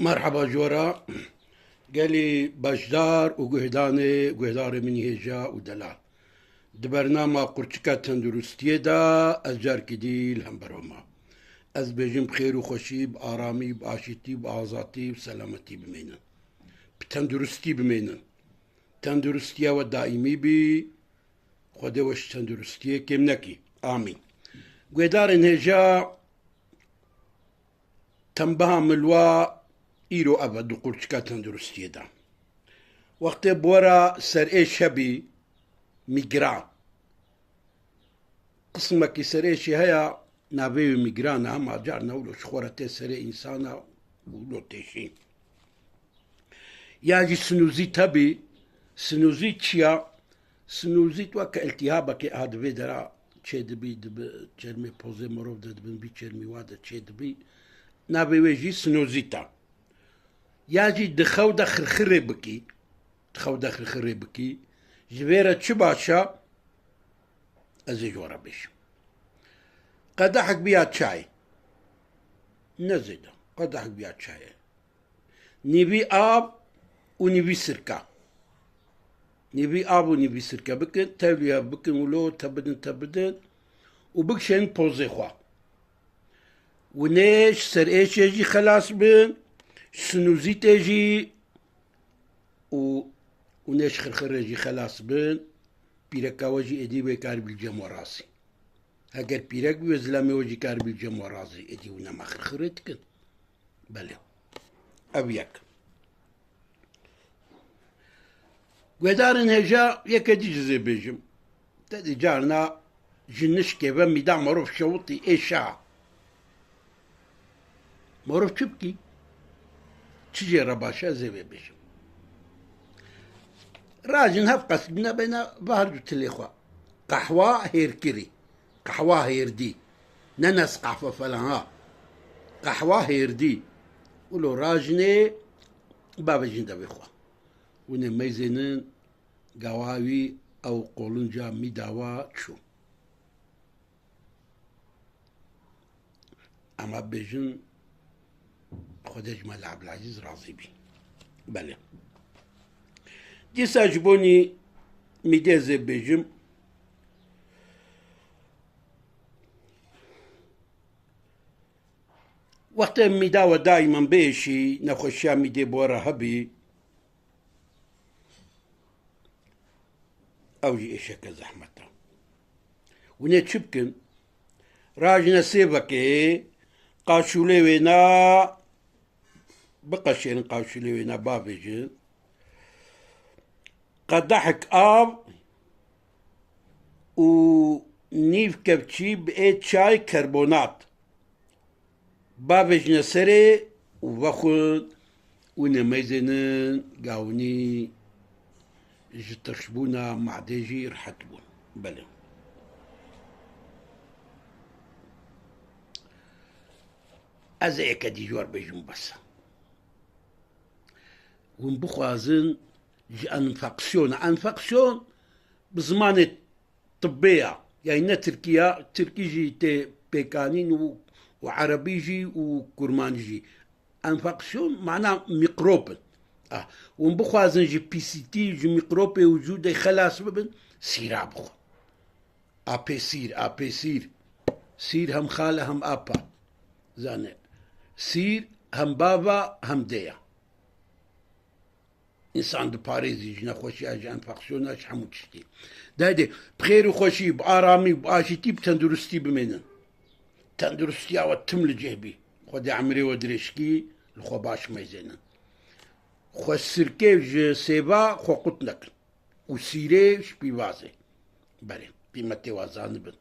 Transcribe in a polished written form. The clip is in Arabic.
مرحبا جورا. قالي بشدار وقهداني قهدار من هجا ودلال دبرنامج قرچكا تندرستية دا أزجار كديل هم بروما از بيجم بخير وخوشي بآرامي بآشتي بآزاتي بسلامتي بمينن بتندرستي بمينن تندرستية ودائمي بي خده وش تندرستية كم نكي آمين. قهدار هجا تنبها ملوا إيرو أبد قرچكا تندرستية دا وقت بورا سر إيه شبي ميجران قسمك سر إيه هيا نابيو ميجران أما جارنا ولو شخورة سر إنسانا ولو تيشين ياجي سنوزيت هبي سنوزيت شيا سنوزيت وكا التهابك هاد فيدرا تشي دبي دب جرمي بوزي مروف دبن بي جرمي وادا تشي دبي نابيو يجي سنوزيتا ياجي دخو دخل خربكي دخو دخل خربكي جبيرة شباشا ازي جورا بيش قدحك بيا شاي نزيدا قدحك بيا شاي نبي آب ونبي سركة نبي آب ونبي سركة بكن توليها بكن ولو تبدن وبكشن بوزي خوا ونيش سر ايش يجي خلاص بن سنوزيت يجي ونيش خرخر يجي خلاص بن بيركا وجي ادي بكار بالجم وراسي اگر بيرك بزلامي وجي كار بالجم وراسي ادي ونما خرخرتكن بله ابيك ودارن هجا يكدي جزي بيجم تدي جارنا جنش كيفا ميدا معروف شوطي ايشا معروف تبكي تجي رباشا زي بيجم راجن هفقس بنا بين ظهر تليخوا قحوة هيركري قحوة هيردي ننس قحوة فلان قحوة هيردي ولو راجني بابا جندا بيخوا ونميزنن قواوي او قولنجا ميداوا تشو اما بيجن خدج مال عبد العزيز راضي بي بله ديسا جبوني ميدازي بيجم وقت ميداوة دايما بيشي نخشا ميدي بورا هبي اوجي اشكا زحمتا ونيت شبكن راجنا سيبكي قاشولي وينا بقشين قاشولي وينا بابيجن قدحك آب ونيف كبتشي بقيت شاي كربونات بابج نسري وباخد ونميزنن قاوني جترشبونا معديجي رحتبون بلا ازاي كدي جوار بيجم بس ونبخوازن انفاكسيون بزمان الطبية يعني تركي جي تي بيكانين وعربي وكرمانجي انفاكسيون معناه ميكروب ونبخوازن جي بي سي تي جي ميكروب وجود خلاص ببن سير ابخو ابي سير هم خاله هم ابا زانه سير هم بابا هم ديا انسان دو باريزي جنا خوشي اجي انفاكسيوناش حموتشتي دادي بخير وخوشي بارامي باشتي بتندرستي بمنن تندرستي او تمل جهبي خدي عمري ودريشكي الخو باش ميزنن خو سركيف سيبا خو قطنك وسيري شبيوازي بلي بمتي وازان بن